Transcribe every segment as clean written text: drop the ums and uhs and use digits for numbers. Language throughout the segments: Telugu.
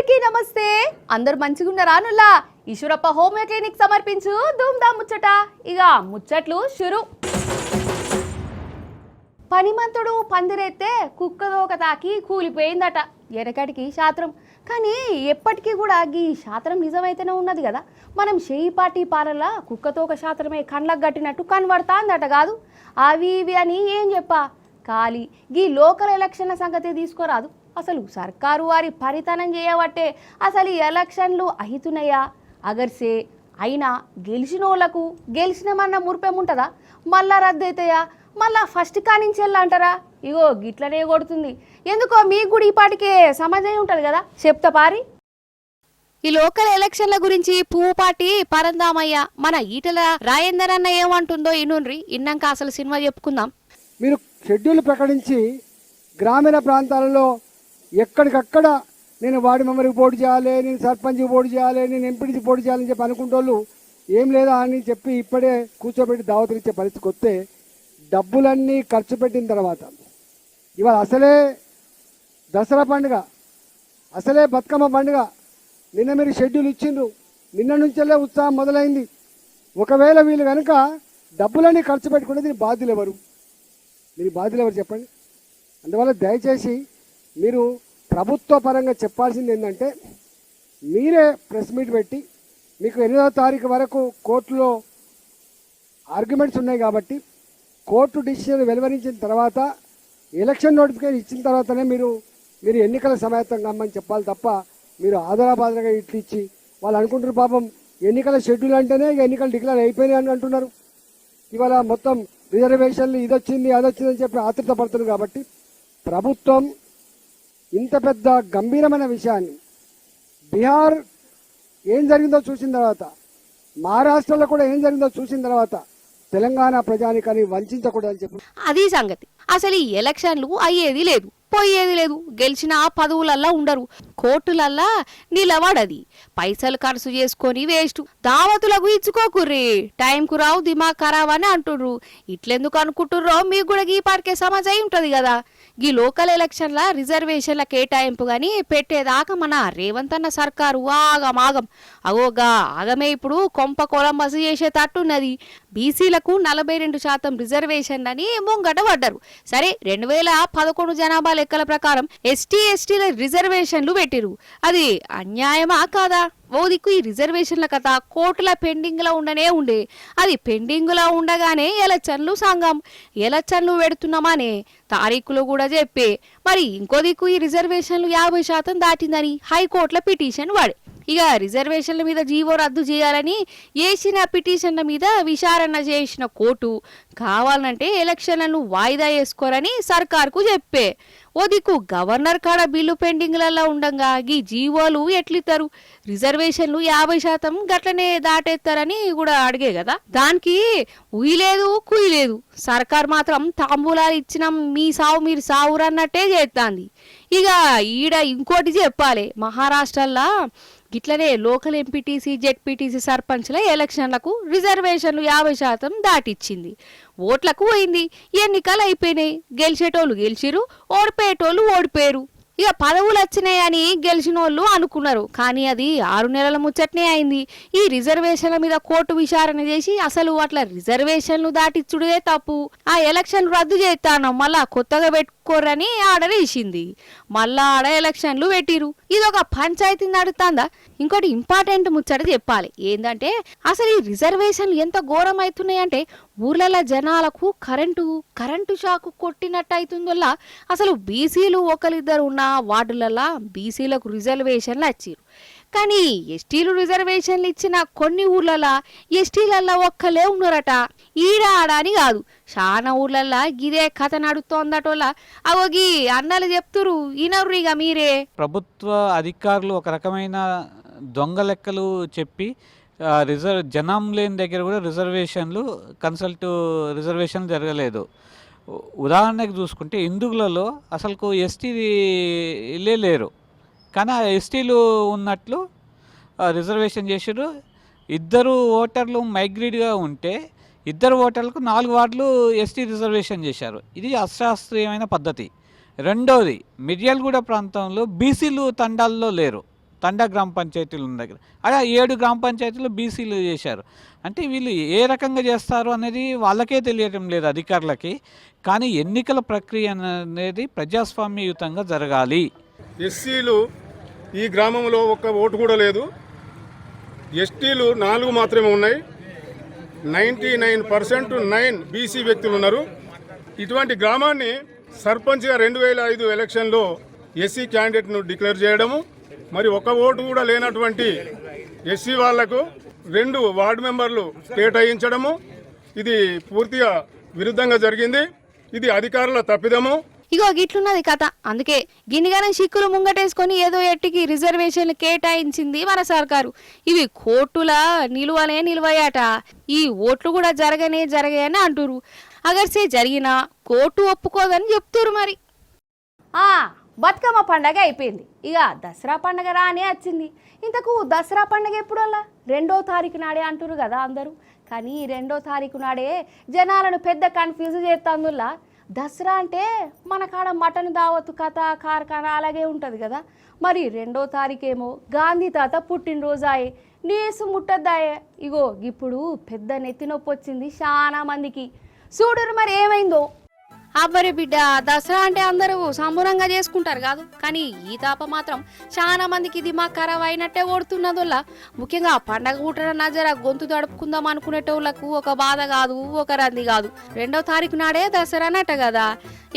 అందరికీ నమస్తే. అందరు మంచిగున్నారా? నుల్లా ఈశ్వరప్ప హోమియో క్లినిక్ సమర్పించు ధూమ్ధామ్ ముచ్చట. ఇక ముచ్చట్లు షురు. పనిమంతుడు పందిరెత్తే కుక్కదోక తాకి కూలిపోయిందట. ఎనకటికి శాస్త్రం, కానీ ఎప్పటికీ కూడా ఈ శాస్త్రం నిజమైతేనే ఉన్నది కదా. మనం షేయి పార్టీ పాలన కుక్కతోక శాస్త్రమే కండ్లకు గట్టినట్టు కనబడతాందట కాదు. అవి ఇవి అని ఏం చెప్పా ఖాళీ గీ లోకల్ ఎలక్షన్ల సంగతి తీసుకోరాదు. అసలు సర్కారు వారి పరితనం చేయబట్టే అసలు ఈ ఎలక్షన్లు అవుతున్నాయా? అగర్సే అయినా గెలిచిన వాళ్ళకు గెలిచినమన్న మురిపేముంటుందా? మళ్ళా రద్దు అవుతాయా? మళ్ళా ఫస్ట్ కానించెల్లా అంటారా? ఇగో గిట్లనే కొడుతుంది. ఎందుకో మీకు కూడా ఈ పాటికే సమాజం ఉంటుంది కదా. చెప్తా పారి. ఈ లోకల్ ఎలక్షన్ల గురించి పువ్వు పార్టీ పరందామయ్య మన ఈటల రాజేందర్ అన్న ఏమంటుందో ఇనుండ్రి. ఇన్నాక అసలు సినిమా చెప్పుకుందాం. మీరు షెడ్యూల్ ప్రకటించి గ్రామీణ ప్రాంతాలలో ఎక్కడికక్కడ నేను వార్డు మెంబర్కి పోటీ చేయాలి, నేను సర్పంచ్కి పోటీ చేయాలి, నేను ఎంపీటీకి పోటీ చేయాలని చెప్పి అనుకుంటోళ్ళు ఏం లేదా అని చెప్పి ఇప్పుడే కూర్చోబెట్టి దావతులు ఇచ్చే పరిస్థితికి వస్తే డబ్బులన్నీ ఖర్చు పెట్టిన తర్వాత ఇవాళ అసలే దసరా పండుగ, అసలే బతుకమ్మ పండుగ, నిన్న మీరు షెడ్యూల్ ఇచ్చిండ్రు, నిన్న నుంచెల్లే ఉత్సాహం మొదలైంది. ఒకవేళ వీళ్ళు కనుక డబ్బులన్నీ ఖర్చు పెట్టుకుంటే దీని బాధ్యులు ఎవరు? దీని బాధ్యులు ఎవరు చెప్పండి. అందువల్ల దయచేసి మీరు ప్రభుత్వ పరంగా చెప్పాల్సింది ఏంటంటే, మీరే ప్రెస్ మీట్ పెట్టి మీకు 8వ తారీఖు వరకు కోర్టులో ఆర్గ్యుమెంట్స్ ఉన్నాయి కాబట్టి కోర్టు డిసిషన్ వెలువరించిన తర్వాత ఎలక్షన్ నోటిఫికేషన్ ఇచ్చిన తర్వాతనే మీరు ఎన్నికల సమాయత్తం కమ్మని చెప్పాలి తప్ప మీరు ఆధారాబాదరగా ఇట్లు ఇచ్చి వాళ్ళు అనుకుంటున్నారు పాపం ఎన్నికల షెడ్యూల్ అంటేనే ఎన్నికలు డిక్లేర్ అయిపోయినాయి అని అంటున్నారు. ఇవాళ మొత్తం రిజర్వేషన్లు ఇదొచ్చింది అదొచ్చిందని చెప్పి ఆతృత పడుతున్నారు. కాబట్టి ప్రభుత్వం ఇంత పెద్ద గంభీరమైన విషయాన్ని బీహార్ ఏం జరిగిందో చూసిన తర్వాత, మహారాష్ట్రలో కూడా ఏం జరిగిందో చూసిన తర్వాత తెలంగాణ ప్రజానికాన్ని వంచకూడదని చెప్పి అది సంగతి. అసలు ఈ ఎలక్షన్లు అయ్యేది లేదు, పోయేది లేదు. గెలిచిన పదవులల్లా ఉండరు, కోర్టులల్లా నిలబడది. పైసలు ఖర్చు చేసుకొని వేస్ట్. దావతులకు ఇచ్చుకోకుర్రి, టైంకు రావు దిమాగ్ ఖరాబ్ అని అంటుర్రు. ఇట్లెందుకు అనుకుంటుర్రో మీకు కూడా ఈ పాటికే సమాజం ఉంటుంది కదా. ఈ లోకల్ ఎలక్షన్ల రిజర్వేషన్ల కేటాయింపు గాని పెట్టేదాకా మన రేవంత్ అన్న సర్కారు ఆగమాగం. అగోగా ఆగమే ఇప్పుడు కొంప కొలంబసు చేసేటట్టున్నది. బీసీలకు 42% రిజర్వేషన్ అని ముంగట పడ్డారు. సరే 2011 జనాభా లెక్కల ప్రకారం ఎస్టీల రిజర్వేషన్లు పెట్టిరు. అది అన్యాయమా కాదా? ఓ దిక్కు ఈ రిజర్వేషన్ల కథ కోర్టుల పెండింగ్ లో ఉండనే ఉండే. అది పెండింగ్ లో ఉండగానే ఎలక్షన్లు సంఘం ఎలక్షన్లు పెడుతున్నామనే తారీఖులు కూడా చెప్పే. మరి ఇంకో దిక్కు ఈ రిజర్వేషన్లు 50% దాటిందని హైకోర్టుల పిటిషన్ వాడే. ఇక రిజర్వేషన్ల మీద జీవో రద్దు చేయాలని వేసిన పిటిషన్ల మీద విచారణ చేసిన కోర్టు కావాలంటే ఎలక్షన్లను వాయిదా వేసుకోరని సర్కార్కు చెప్పే. ఓ దిక్కు గవర్నర్ కాడ బిల్లు పెండింగ్లలో ఉండగా ఈ జీవోలు ఎట్లిస్తారు? రిజర్వేషన్లు 50% గట్లనే దాటేస్తారని కూడా అడిగే కదా. దానికి ఉయ్యలేదు కుయ్యలేదు. సర్కార్ మాత్రం తాంబూలాలు ఇచ్చినాం మీ సావు మీరు సావురన్నట్టే చేస్తాంది. ఇక ఈడ ఇంకోటి చెప్పాలి. మహారాష్ట్రలో గిట్లనే లోకల్ ఎంపీటీసీ జెడ్పీటీసీ సర్పంచ్ల ఎలక్షన్లకు రిజర్వేషన్లు 50% దాటిచ్చింది. ఓట్లకు పోయింది. ఎన్నికలు అయిపోయినాయి. గెలిచేటోళ్ళు గెలిచిరు, ఓడిపోయేటోళ్ళు ఓడిపోయారు. ఇక పదవులు వచ్చినాయని గెలిచిన వాళ్ళు అనుకున్నారు. కానీ అది 6 నెలల ముచ్చట్నే అయింది. ఈ రిజర్వేషన్ల మీద కోర్టు విచారణ చేసి అసలు అట్లా రిజర్వేషన్లు దాటిచ్చుడే తప్పు, ఆ ఎలక్షన్ రద్దు చేస్తాను మళ్ళా కొత్తగా పెట్టుకోరని ఆర్డర్ ఇచ్చింది. మళ్ళా ఆడ ఎలక్షన్లు పెట్టిరు. ఇది ఒక పంచాయతీ నడుతుందా? ఇంకోటి ఇంపార్టెంట్ ముచ్చట చెప్పాలి. ఏంటంటే అసలు ఈ రిజర్వేషన్లు ఎంత ఘోరం అవుతున్నాయంటే ఊర్లలో జనాలకు కరెంటు షాకు కొట్టినట్టు అవుతుందల్లా. అసలు బీసీలు ఒకరిద్దరు ఉన్న వార్డులలో బీసీలకు రిజర్వేషన్లు వచ్చిరు. కానీ ఎస్టీలు రిజర్వేషన్లు ఇచ్చిన కొన్ని ఊర్లలో ఎస్టీలల్లో ఒక్కలే ఉన్నారట. ఈడ ఆడని కాదు, చాలా ఊర్లల్లో గిదే కథ నడుస్తోందటోళ్ళ. అవోగి అన్నలు చెప్తురు ఈనరుగా మీరే. ప్రభుత్వ అధికారులు ఒక రకమైన దొంగ లెక్కలు చెప్పి జనం లేని దగ్గర కూడా రిజర్వేషన్లు జరగలేదు. ఉదాహరణకు చూసుకుంటే ఇందుగులలో అసలుకు ఎస్టీలే లేరు, కానీ ఆ ఎస్టీలు ఉన్నట్లు రిజర్వేషన్ చేసారు. 2 ఓటర్లు మైగ్రేట్గా ఉంటే 2 ఓటర్లకు 4 వార్డులు ఎస్టీ రిజర్వేషన్ చేశారు. ఇది అశాస్త్రీయమైన పద్ధతి. రెండోది, మిర్యాలగూడ ప్రాంతంలో బీసీలు తండాల్లో లేరు. తండా గ్రామ పంచాయతీలు ఉన్న దగ్గర అలా 7 గ్రామ పంచాయతీలు బీసీలు చేశారు. అంటే వీళ్ళు ఏ రకంగా చేస్తారు అనేది వాళ్ళకే తెలియటం లేదు అధికారులకి. కానీ ఎన్నికల ప్రక్రియ అనేది ప్రజాస్వామ్యయుతంగా జరగాలి. ఎస్సీలు ఈ గ్రామంలో ఒక్క ఓటు కూడా లేదు. ఎస్టీలు 4 మాత్రమే ఉన్నాయి. 99% 9 బీసీ వ్యక్తులు ఉన్నారు. ఇటువంటి గ్రామాన్ని సర్పంచ్గా 2005 ఎలక్షన్లో ఎస్సీ క్యాండిడేట్ను డిక్లేర్ చేయడము, మరి ఒక ఓటు కూడా లేనటువంటి ఎస్సీ వాళ్లకు 2 వార్డు మెంబర్లు కేటాయించడము, ఇది పూర్తిగా విరుద్ధంగా జరిగింది. ఇది అధికారుల తప్పిదము. ఇగో గిట్లున్నది కథ. అందుకే గిన్నిగానే చిక్కులు ముంగటేసుకొని ఏదో ఎట్టికి రిజర్వేషన్లు కేటాయించింది మన సర్కారు. ఇవి కోర్టుల నిలువయాట. ఈ ఓట్లు కూడా జరగని అంటురు. అగర్సే జరిగినా కోర్టు ఒప్పుకోదని చెప్తురు. మరి బతుకమ్మ పండగ అయిపోయింది, ఇక దసరా పండగ రానే వచ్చింది. ఇంతకు దసరా పండగ ఎప్పుడల్లా 2వ తారీఖు నాడే అంటురు కదా అందరూ. కానీ 2వ తారీఖు నాడే జనాలను పెద్ద కన్ఫ్యూజ్ చేస్తుందిలా. దసరా అంటే మన కాడ మటన్ దావతు కథ కార్ఖానా అలాగే ఉంటుంది కదా. మరి 2వ తారీఖేమో గాంధీ తాత పుట్టినరోజాయే, నీసు ముట్టద్దాయే. ఇగో ఇప్పుడు పెద్ద నెత్తి నొప్పి వచ్చింది చాలా మందికి. చూడురు మరి ఏమైందో. అబ్బరే బిడ్డ, దసరా అంటే అందరూ సంబరంగా చేసుకుంటారు కాదు, కానీ ఈ తాప మాత్రం చాలా మందికి దిమాగ్ ఖరాబ్ అయినట్టే ఓడుతున్నదోళ్ళ. ముఖ్యంగా పండగ ఊటన నజర గొంతు తడుపుకుందాం అనుకునేటోళ్లకు ఒక బాధ కాదు, ఒక రంది కాదు. 2వ తారీఖు నాడే దసరా అన్నట్ట కదా.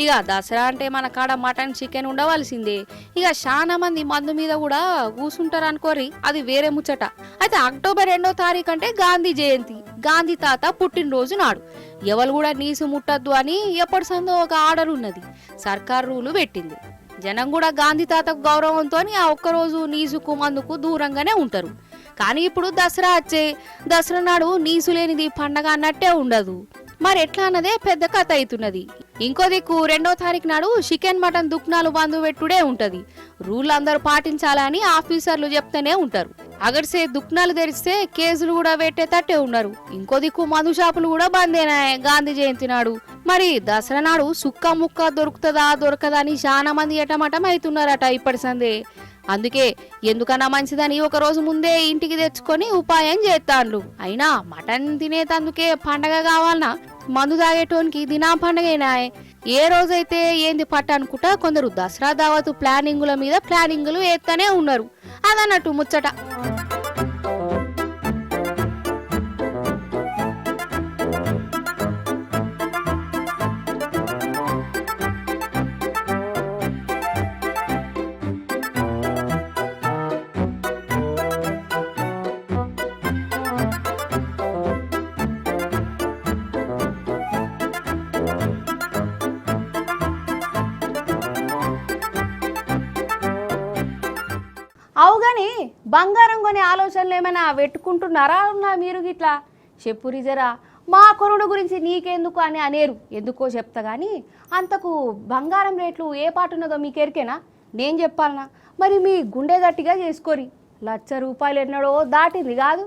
ఇక దసరా అంటే మన కాడ మటన్ చికెన్ ఉండవలసిందే. ఇక చాలా మంది మందు మీద కూడా కూసుంటారు అనుకోరి, అది వేరే ముచ్చట. అయితే అక్టోబర్ 2వ తారీఖు అంటే గాంధీ జయంతి, గాంధీ తాత పుట్టినరోజు నాడు ఎవరు కూడా నీసు ముట్టద్దు అని ఎప్పటి సందో ఒక ఆర్డర్ ఉన్నది. సర్కార్ రూలు పెట్టింది. జనం కూడా గాంధీ తాతకు గౌరవంతో ఆ ఒక్కరోజు నీసుకు మందుకు దూరంగానే ఉంటారు. కానీ ఇప్పుడు దసరా దసరా నాడు నీసు లేనిది పండగ అన్నట్టే ఉండదు. మరి ఎట్లా అన్నదే పెద్ద కథ అవుతున్నది. ఇంకో దిక్కు 2వ తారీఖు నాడు చికెన్ మటన్ దుకాణాలు బంధు పెట్టుడే ఉంటది. రూల్ అందరూ పాటించాలని ఆఫీసర్లు చెప్తూనే ఉంటారు. అగర్సే దుకాణాలు తెరిస్తే కేసులు కూడా పెట్టేటట్టే ఉన్నారు. ఇంకో దిక్కు మందు షాపులు కూడా బందేనా గాంధీ జయంతి నాడు. మరి దసరా నాడు సుక్క ముక్క దొరకదా అని చాలా మంది ఎటమటం అవుతున్నారట ఇప్పటి సందే. అందుకే ఎందుకన్నా మంచిదని ఒక రోజు ముందే ఇంటికి తెచ్చుకొని ఉపాయం చేస్తాండ్రు. అయినా మటన్ తినేటందుకే పండగ కావాలన్నా మందు తాగేటోనికి దినా పండగైనా. ఏ రోజైతే ఏంది పట్ట అనుకుంటా కొందరు దసరా దావతు ప్లానింగుల మీద ప్లానింగులు వేస్తూనే ఉన్నారు. అదన్నట్టు ముచ్చట. అవుగాని బంగారం కొని ఆలోచనలు ఏమైనా పెట్టుకుంటున్నారా మీరు గిట్లా? చెప్పు రిజరా, మా కొనుడు గురించి నీకెందుకు అని అనేరు. ఎందుకో చెప్తా కానీ అంతకు బంగారం రేట్లు ఏ పాటున్నదో మీకెరికేనా? నేను చెప్పాలనా? మరి మీ గుండె గట్టిగా చేసుకోరి. ₹1,00,000 ఎన్నడో దాటింది కాదు,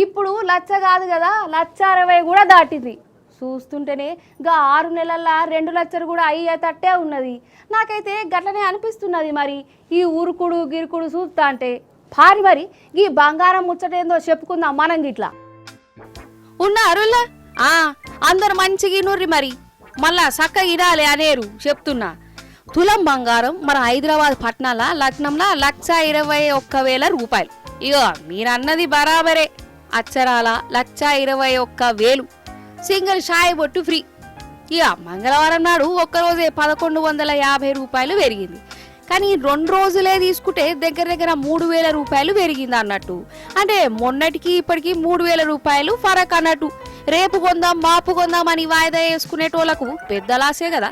ఇప్పుడు 1,00,000 కాదు కదా, 1,60,000 కూడా దాటింది. చూస్తుంటేనే గా 6 నెలల్లో 2,00,000 కూడా అయ్యేటట్టే ఉన్నది. నాకైతే గట్లనే అనిపిస్తున్నది. మరి ఈ ఉరుకుడు గిరుకుడు చూస్తా అంటే భారీ. మరి ఈ బంగారం ముచ్చటేందో చెప్పుకుందాం మనం గిట్లా. ఉన్నారులా అందరు మంచిగా నూర్రి మరి మళ్ళా చక్కగా ఇరాలి అనేరు చెప్తున్నా. తులం బంగారం మన హైదరాబాద్ పట్టణాల లగ్నంలో ₹1,21,000. ఇగో మీరన్నది బరాబరే, అచ్చరాల ₹1,21,000. సింగిల్ షాయి బొట్టు ఫ్రీ. ఇక మంగళవారం నాడు ఒక్కరోజే ₹1,150 పెరిగింది. కానీ 2 రోజులే తీసుకుంటే దగ్గర దగ్గర ₹3,000 పెరిగింది అన్నట్టు. అంటే మొన్నటికి ఇప్పటికి ₹3,000 ఫరక్ అన్నట్టు. రేపు కొందాం మాపు కొందాం అని వాయిదా వేసుకునేటోళ్లకు పెద్ద లాసే కదా.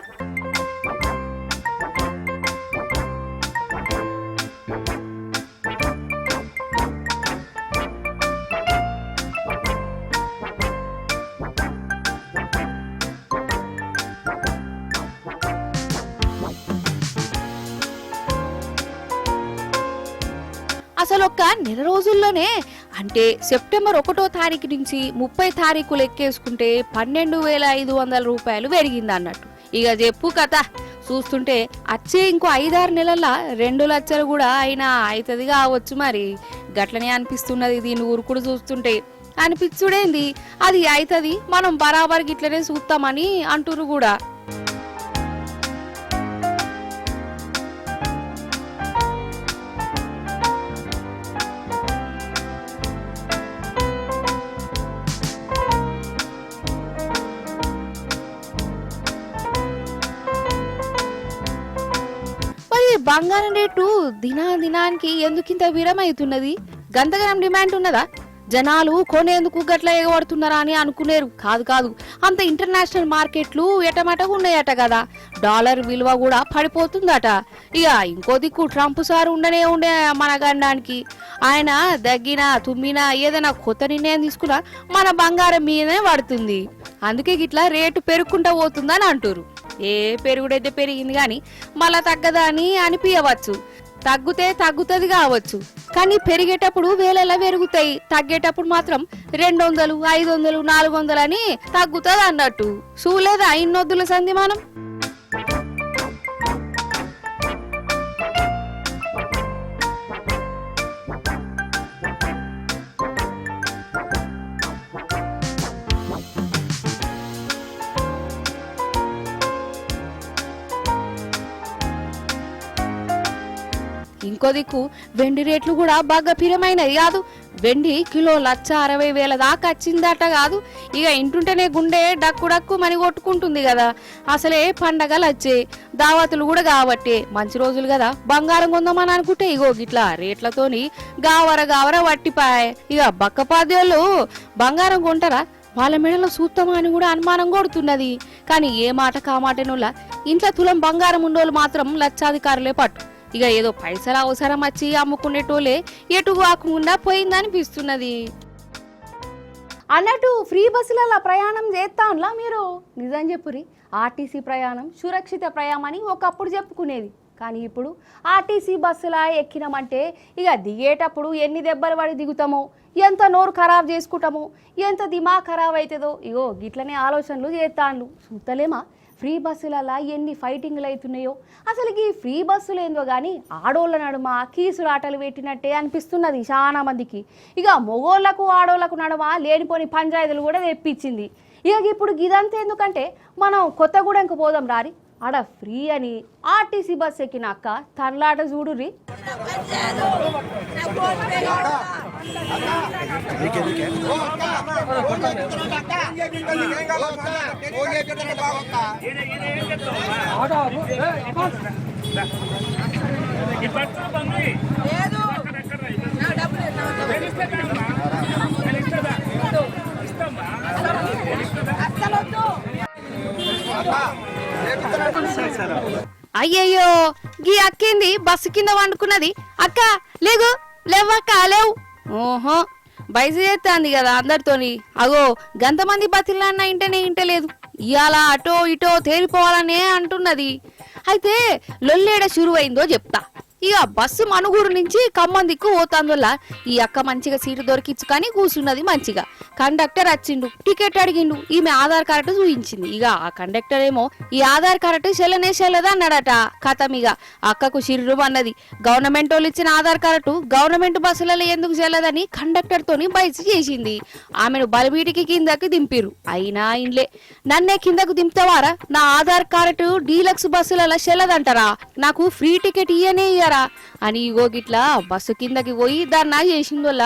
అసలు ఒక్క నెల రోజుల్లోనే అంటే సెప్టెంబర్ 1వ తారీఖు నుంచి 30 తారీఖు లెక్కేసుకుంటే ₹12,500 పెరిగింది అన్నట్టు. ఇక చెప్పు కథ. చూస్తుంటే వచ్చే ఇంకో 5-6 నెలల 2 లక్షలు కూడా అయినా అవుతుంది కావచ్చు. మరి గట్లనే అనిపిస్తున్నది దీని ఊరుకుడు చూస్తుంటే. అనిపించుడేంది, అది అవుతుంది, మనం బరాబర్ గిట్లనే చూస్తామని అంటురు కూడా. బంగారం రేటు దినానికి ఎందుకింత విరమవుతున్నది? గంతగనం డిమాండ్ ఉన్నదా? జనాలు కొనేందుకు గట్ల ఎగబడుతున్నారా అని అనుకునేరు. కాదు, అంత ఇంటర్నేషనల్ మార్కెట్లు ఎటమటగా ఉన్నాయట కదా, డాలర్ విలువ కూడా పడిపోతుందట. ఇక ఇంకో దిక్కు ట్రంప్ సార్ ఉండే మన గండానికి. ఆయన దగ్గిన తుమ్మినా ఏదైనా కొత్త నిర్ణయం తీసుకున్నా మన బంగారం మీదనే పడుతుంది. అందుకే గిట్లా రేటు పెరుగుకుంటా పోతుందని అంటారు. ఏ పెరుగుడైతే పెరిగింది కానీ మళ్ళా తగ్గదా అని అనిపించవచ్చు. తగ్గుతుంది కావచ్చు, కానీ పెరిగేటప్పుడు వేలలా పెరుగుతాయి, తగ్గేటప్పుడు మాత్రం 200, 500, 400 అని తగ్గుతుంది అన్నట్టు. చూలేదా ఇన్నొద్దుల సంధి మనం. ఇంకో దిక్కు వెండి రేట్లు కూడా బాగా పిరమైనది కాదు. వెండి కిలో 1,60,000 దాకా వచ్చిందట కాదు. ఇక ఇంటుంటేనే గుండె డక్కు మని కొట్టుకుంటుంది కదా. అసలే పండగలు వచ్చే దావతులు కూడా కాబట్టి మంచి రోజులు కదా బంగారం కొందామని అనుకుంటే ఇగో గిట్లా రేట్లతోని గావర వట్టిపాయ్. ఇక బక్కపాద్యాలు బంగారం కొంటారా? వాళ్ళ మెడలో సూత్తమా అని కూడా అనుమానం కొడుతున్నది. కానీ ఏ మాట కామాటనులా ఇంట్లో తులం బంగారం ఉండోళ్ళు మాత్రం లక్షాధికారులే పట్టు. ఇక ఏదో పైసలు అవసరం వచ్చి అమ్ముకునేటోళ్ళే ఎటు కాకుండా పోయిందనిపిస్తున్నది. అన్నట్టు ఫ్రీ బస్సులలో ప్రయాణం చేస్తాంలా మీరు నిజం చెప్పురి. ఆర్టీసీ ప్రయాణం సురక్షిత ప్రయాణం అని ఒకప్పుడు చెప్పుకునేది. కానీ ఇప్పుడు ఆర్టీసీ బస్సులా ఎక్కినామంటే ఇక దిగేటప్పుడు ఎన్ని దెబ్బలు పడి దిగుతామో, ఎంత నోరు ఖరాబ్ చేసుకుంటామో, ఎంత దిమాగ్ ఖరాబ్ అవుతుందో ఇగో గిట్లనే ఆలోచనలు చేస్తాండ్లు. చూస్తలేమా ఫ్రీ బస్సులలో ఎన్ని ఫైటింగ్లు అవుతున్నాయో. అసలు ఈ ఫ్రీ బస్సులు ఏందో కానీ ఆడోళ్ళ నడుమ కీసులు ఆటలు పెట్టినట్టే అనిపిస్తున్నది చాలా మందికి. ఇక మొగోళ్లకు ఆడోళ్లకు నడుమ లేనిపోని పంచాయతీలు కూడా తెప్పించింది. ఇక ఇప్పుడు ఇదంతా ఎందుకంటే మనం కొత్తగూడెంకు పోదాం రారి, ఆడ ఫ్రీ అని ఆర్టీసీ బస్ ఎక్కినాక తనలాట చూడుర్రి. అయ్యయ్యో గీ అక్కింది బస్సు కింద వండుకున్నది. అక్క లేవక్క లేవు. ఓహో బయసు చేస్తాంది కదా అందరితోని. అగో గంతమంది బతిలన్నా ఇంటలేదు. ఇవాళ అటో ఇటో తేలిపోవాలనే అంటున్నది. అయితే లొల్లేడ షురువైందో చెప్తా. ఇక బస్సు మనుగూరు నుంచి ఖమ్మం దిక్కు పోతాందువల్ల ఈ అక్క మంచిగా సీటు దొరికించుకొని కూర్చున్నది. మంచిగా కండక్టర్ వచ్చిండు, టికెట్ అడిగిండు, ఈమె ఆధార్ కార్డు చూపించింది. ఇక ఆ కండక్టర్ ఏమో ఈ ఆధార్ కార్డు చెల్లదా అన్నాడట. కథం ఇక అక్కకు చిర్రు అన్నది. గవర్నమెంట్ వాళ్ళు ఇచ్చిన ఆధార్ కార్డు గవర్నమెంట్ బస్సులలో ఎందుకు చెల్లదని కండక్టర్ తోని బయసు చేసింది. ఆమెను బలబీటికి కిందకి దింపిరు. అయినా ఇండ్లే నన్నే కిందకు దింపుతావారా, నా ఆధార్ కార్డు డీలక్స్ బస్సులలో చెల్లదంటారా, నాకు ఫ్రీ టికెట్ ఇయ్యనే అని ఇగో గిట్లా బస్సు కిందకి పోయి దాన్నా చేసిందోళ్ళ.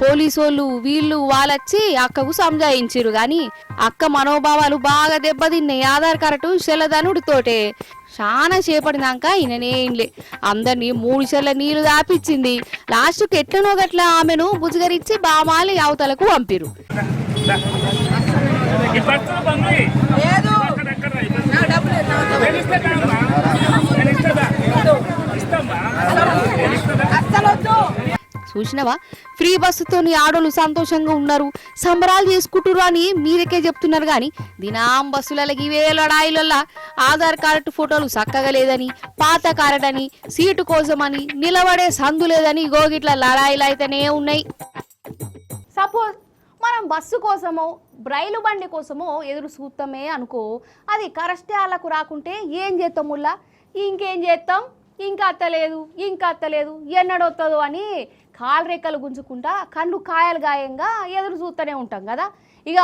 పోలీసోళ్ళు వీళ్ళు వాళ్ళొచ్చి అక్కకు సంజాయించారు. గాని అక్క మనోభావాలు బాగా దెబ్బతిన్నాయి. ఆధార్ కార్డు చెల్లదనుడితోటే చాలా చేపడినాక ఈయననేంలే అందరినీ 3 చెల్ల నీళ్లు దాపిచ్చింది. లాస్ట్కి ఎట్లనో గట్ల ఆమెను బుజగరిచ్చి బామాలి అవతలకు పంపిరు. చూసినవా ఫ్రీ బస్సుతోని ఆడోళ్ళు సంతోషంగా ఉన్నారు, సంబరాలు చేసుకుంటున్నారు అని మీరకే చెప్తున్నారు. కానీ దినాం బస్సులకి ఇవే లడాయిలల్లా ఆధార్ కార్డు ఫోటోలు చక్కగా లేదని, పాత కార్డు అని, సీటు కోసమని, నిలబడే సందు లేదని గోగిట్ల లడాయిలు అయితేనే ఉన్నాయి. సపోజ్ మనం బస్సు కోసమో రైలు బండి కోసమో ఎదురు చూస్తామే అనుకో, అది కరెక్టే వాళ్ళకు రాకుంటే ఏం చేస్తాం? ముల్లా ఇంకేం చేస్తాం, ఇంకా అత్తలేదు ఎన్నడొస్తుందో అని కాలు రెక్కలు గుంజుకుంటా కళ్ళు కాయలు గాయంగా ఎదురు చూస్తూనే ఉంటాం కదా. ఇక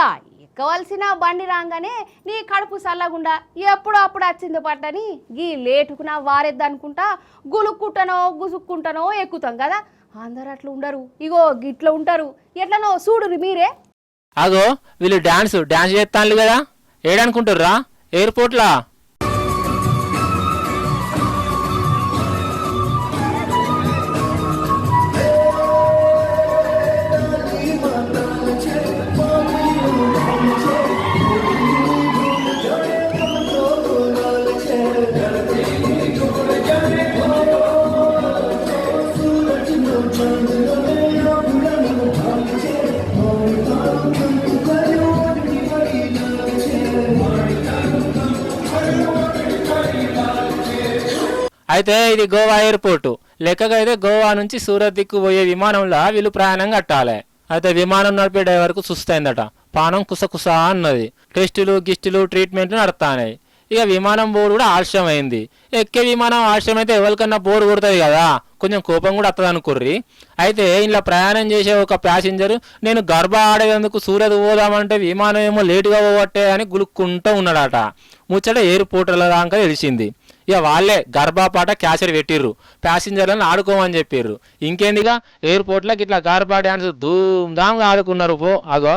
ఎక్కవలసిన బండి రాగానే నీ కడుపు చల్లగుండా ఎప్పుడో అప్పుడు వచ్చింది పట్టని గీ లేటుకున వారెద్దనుకుంటా గుసుక్కుంటానో ఎక్కుతాం కదా. అందరు అట్లా ఉండరు, ఇగో గిట్ల ఉంటారు. ఎట్లనో చూడురు మీరే. అగో వీళ్ళు డాన్స్ చేస్తాను కదా, ఏడనుకుంటుర్రా? ఎయిర్పోర్ట్లా? అయితే ఇది గోవా ఎయిర్పోర్టు లెక్కగా. అయితే గోవా నుంచి సూరత్ దిక్కు పోయే విమానంలో వీళ్ళు ప్రయాణం కట్టాలి. అయితే విమానం నడిపే డ్రైవర్కు సుస్తైందట, పానం కుసకుస అన్నది. టెస్టులు ట్రీట్మెంట్లు నడుస్తాయి. ఇక విమానం బోర్డు కూడా ఆలస్యమైంది. ఎక్కే విమానం ఆలస్యం అయితే ఎవరికన్నా బోర్డు కొడుతుంది కదా, కొంచెం కోపం కూడా వస్తుంది అనుకుర్రి. అయితే ఇలా ప్రయాణం చేసే ఒక ప్యాసింజరు నేను గర్భ ఆడేందుకు సూరత్ పోదామంటే విమానం ఏమో లేటుగా పోవట్టే అని గులుక్కుంటూ ఉన్నాడట. ముచ్చట ఎయిర్పోర్ట్ల దాకా తెలిసింది. ఇక వాళ్ళే గర్భాపాట క్యాచర్ పెట్టిర్రు, ప్యాసింజర్లను ఆడుకోమని చెప్పిర్రు. ఇంకేందిగా ఎయిర్పోర్ట్లోకి ఇట్లా గర్భా డ్యాన్స్ ధూమ్ధామ్గా ఆడుకున్నారు. పో అగో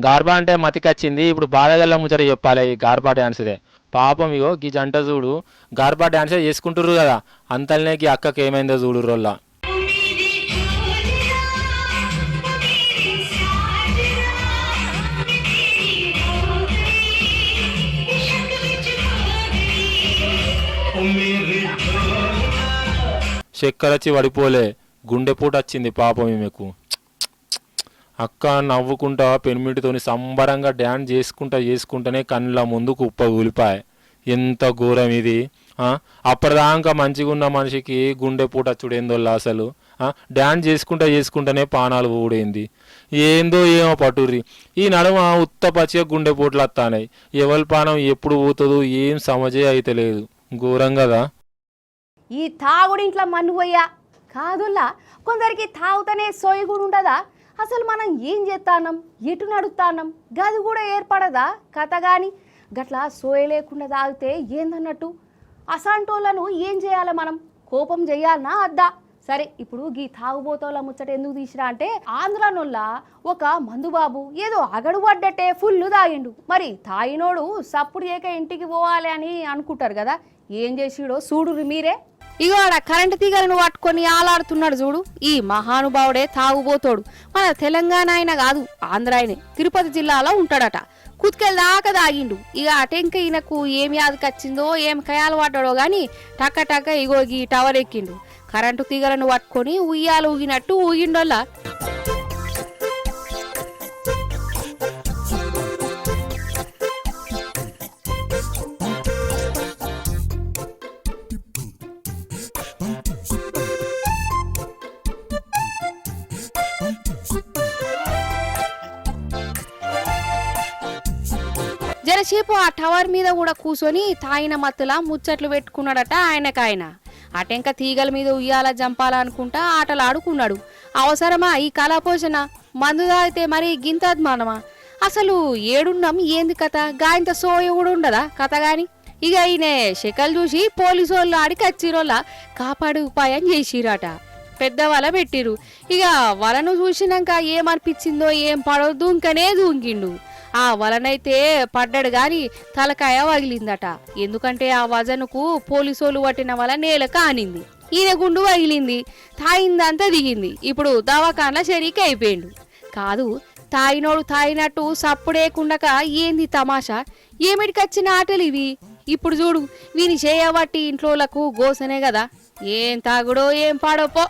గార్బా అంటే మతికొచ్చింది. ఇప్పుడు బాధగల్ల ముచ్చట చెప్పాలి ఈ గార్బా డ్యాన్స్దే. పాపం ఇగో గీ జంట చూడు గార్బా డ్యాన్సే చేసుకుంటుర్రు కదా, అంతలనే గీ అక్కకి ఏమైందో చూడు రోల్లా. చక్కెరచ్చి పడిపోలే, గుండెపూట వచ్చింది పాపం ఈమెకు. అక్క నవ్వుకుంటా పెనిమిటితోని సంబరంగా డ్యాన్స్ చేసుకుంటూనే కళ్ళ ముందుకు ఉప్ప ఊలిపాయ. ఎంత ఘోరం ఇది! అప్పటిదాకా మంచిగా ఉన్న మనిషికి గుండెపూట చూడేందోళ్ళ అసలు. డ్యాన్స్ చేసుకుంటూనే పానాలు ఊడైంది. ఏందో ఏమో పట్టుర్రి. ఈ నడుమ ఉత్త పచ్చిగా గుండెపూట్లు వస్తానాయి. ఎవరి పానం ఎప్పుడు పోతుందో ఏం సమజే అయితే లేదు. ఘోరం కదా. ఈ తాగుడింట్లో మన్ను పోయా కాదుల్లా, కొందరికి తాగుతనే సోయి కూడా ఉండదా? అసలు మనం ఏం చేస్తానం, ఎటు నడుస్తానం గది కూడా ఏర్పడదా కథ. కానీ గట్లా సోయ లేకుండా తాగితే ఏందన్నట్టు? అసాంటోళ్ళను ఏం చేయాలి మనం? కోపం చెయ్యాలనా అద్దా? సరే ఇప్పుడు గీ తాగుబోతోళ్ళ ముచ్చట ఎందుకు తీసిరా అంటే, ఆంధ్రానోళ్ళ ఒక మందుబాబు ఏదో అగడు పడ్డట్టే ఫుల్ తాగిండు. మరి తాగినోడు సప్పుడు చేయక ఇంటికి పోవాలి అని అనుకుంటారు కదా, ఏం చేసిడో చూడురు మీరే. ఇగో ఆడ కరెంటు తీగలను పట్టుకొని ఆలాడుతున్నాడు చూడు, ఈ మహానుభావుడే తాగుబోతోడు. మన తెలంగాణ ఆయన కాదు, ఆంధ్ర ఆయనే. తిరుపతి జిల్లాలో ఉంటాడట. కుతికెళ్ళ దాకా తాగిండు. ఇక అటెంక ఈయనకు ఏమి యాదకొచ్చిందో ఏం కయాలు పడ్డాడో గాని టక్క ఇగో ఈ టవర్ ఎక్కిండు. కరెంటు తీగలను పట్టుకొని ఉయ్యాలు ఊగినట్టు ఊగిండోళ్ళ. జరసేపు ఆ టవర్ మీద కూడా కూర్చొని తాయిన మత్తులా ముచ్చట్లు పెట్టుకున్నాడట ఆయనకాయన. అటెంక తీగల మీద ఉయ్యాల జంపాల అనుకుంటా ఆటలు ఆడుకున్నాడు. అవసరమా ఈ కళాపోషణ? మందు తాగితే మరి గింత అద్మానమా? అసలు ఏడున్నాం ఏంది కథ గాయంత సోయ కూడా ఉండదా కథ గాని. ఇక ఈయన శకలు చూసి పోలీసు వాళ్ళు ఆడికి వచ్చిరోళ్ళ కాపాడు ఉపాయం చేసిరట. పెద్ద వల పెట్టిరు. ఇక వలను చూసినాక ఏమనిపించిందో ఏం పడవద్దు ఇంకనే దూంకిండు. ఆ వలనైతే పడ్డాడు గాని తలకాయ వగిలిందట. ఎందుకంటే ఆ వజనుకు పోలీసోళ్ళు పట్టిన వల నేల కానింది. ఈయన గుండు వగిలింది. తాయిందంతా దిగింది. ఇప్పుడు దవాఖాన షరీక్ అయిపోయిండు. కాదు తాయినోడు తాయినట్టు సప్పుడేకుండక ఏంది తమాషా, ఏమిటికొచ్చిన ఆటలు ఇవి. ఇప్పుడు చూడు వీని చేయబట్టి ఇంట్లోలకు గోసనే కదా. ఏం తాగుడో ఏం పాడోపో.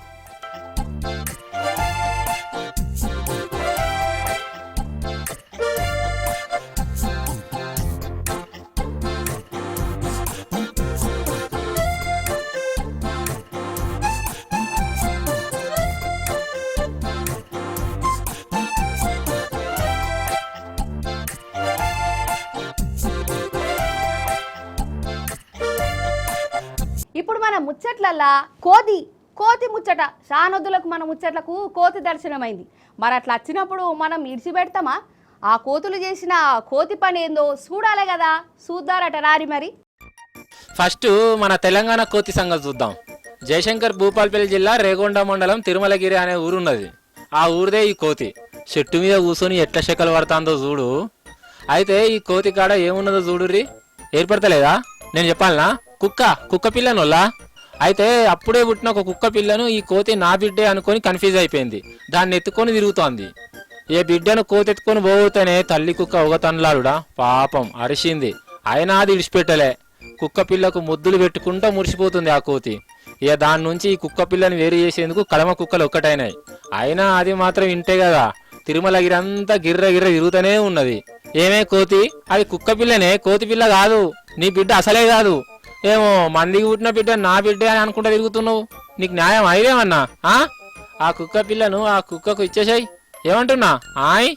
ఇప్పుడు మన ముచ్చట్లల్లా కోతి ముచ్చట షానొద్దులకు మన ముచ్చట్లకు కోతి దర్శనమైంది. మరి అట్లా వచ్చినప్పుడు మనం ఇడిచిపెడతామా? ఆ కోతులు చేసిన కోతి పని ఏందో చూడాలే కదా. చూద్దారట రారి మరి. ఫస్ట్ మన తెలంగాణ కోతి సంగతి చూద్దాం. జయశంకర్ భూపాలపల్లి జిల్లా రేగొండ మండలం తిరుమలగిరి అనే ఊరున్నది. ఆ ఊరిదే ఈ కోతి. చెట్టు మీద కూర్చొని ఎట్లా శకలు పడుతుందో చూడు. అయితే ఈ కోతి కాడ ఏమున్నదో చూడుర్రి. ఏర్పడతలేదా? నేను చెప్పాలనా? కుక్క పిల్లనోళ్ళ. అయితే అప్పుడే పుట్టిన ఒక కుక్క పిల్లను ఈ కోతి నా బిడ్డే అనుకొని కన్ఫ్యూజ్ అయిపోయింది. దాన్ని ఎత్తుకొని తిరుగుతోంది. ఏ బిడ్డను కోతి ఎత్తుకొని పోతేనే తల్లి కుక్క ఒకతన్లాడుడా పాపం అరిసింది. అయినా అది ఇడిచిపెట్టలే. కుక్క పిల్లకు ముద్దులు పెట్టుకుంటూ మురిసిపోతుంది ఆ కోతి. ఇక దాని నుంచి ఈ కుక్క పిల్లని వేరు చేసేందుకు కడమ కుక్కలు ఒక్కటైనాయి. అయినా అది మాత్రం ఇంటే కదా తిరుమలగిరి అంతా గిర్ర తిరుగుతూనే ఉన్నది. ఏమే కోతి, అది కుక్క పిల్లనే, కోతి పిల్ల కాదు. నీ బిడ్డ అసలే కాదు. ఏమో మందికి పుట్టిన బిడ్డ నా బిడ్డే అని అనుకుంటా తిరుగుతున్నావు. నీకు న్యాయం అయిదేమన్నా? ఆ కుక్క పిల్లను ఆ కుక్కకు ఇచ్చేసాయి. ఏమంటున్నా ఆయ్?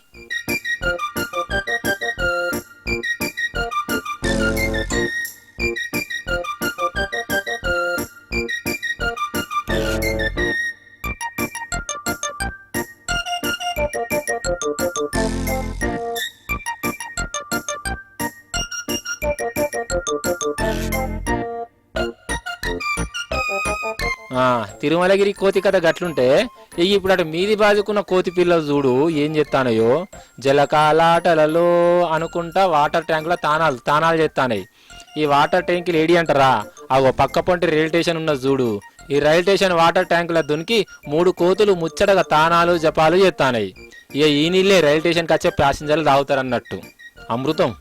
తిరుమలగిరి కోతి కథ గట్లుంటే ఇక ఇప్పుడు అటు మీది బాదుకున్న కోతి పిల్లలు చూడు ఏం చేస్తానయో. జలకాలాటలలో అనుకుంటా వాటర్ ట్యాంకులో తానాలు చేస్తానయి. ఈ వాటర్ ట్యాంకులు ఏడి అంటారా? ఆ పక్క పొంటి రైల్ స్టేషన్ ఉన్న చూడు. ఈ రైల్ స్టేషన్ వాటర్ ట్యాంకుల దునికి 3 కోతులు ముచ్చటగా తానాలు జపాలు చేస్తానయి. ఇక ఈ నీళ్ళే రైల్ స్టేషన్కి వచ్చే ప్యాసింజర్లు తాగుతారన్నట్టు. అమృతం.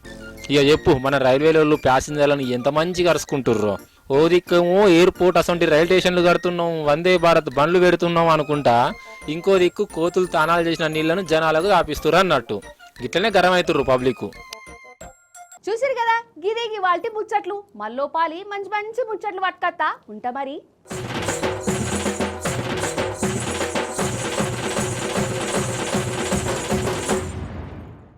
ఇక చెప్పు, మన రైల్వేలో ప్యాసింజర్లను ఎంత మంచిగా అరుచుకుంటుర్రో. ఓ దిక్కేమో ఎయిర్పోర్ట్ అసొంటి రైల్ స్టేషన్లు కడుతున్నాం, వందే భారత్ బండ్లు పెడుతున్నాం అనుకుంటా ఇంకో దిక్కు కోతులు తానాలు చేసిన నీళ్లను జనాలకు ఆపిస్తుర్రు అన్నట్టు. ఇట్లనే గరం అవుతుర్రు పబ్లిక్. చూసిరు కదా గిదేగి వాల్టి ముచ్చట్లు. మల్లోపాలి మంచి మంచి ముచ్చట్లు పట్టుకత్తా ఉంటా మరి.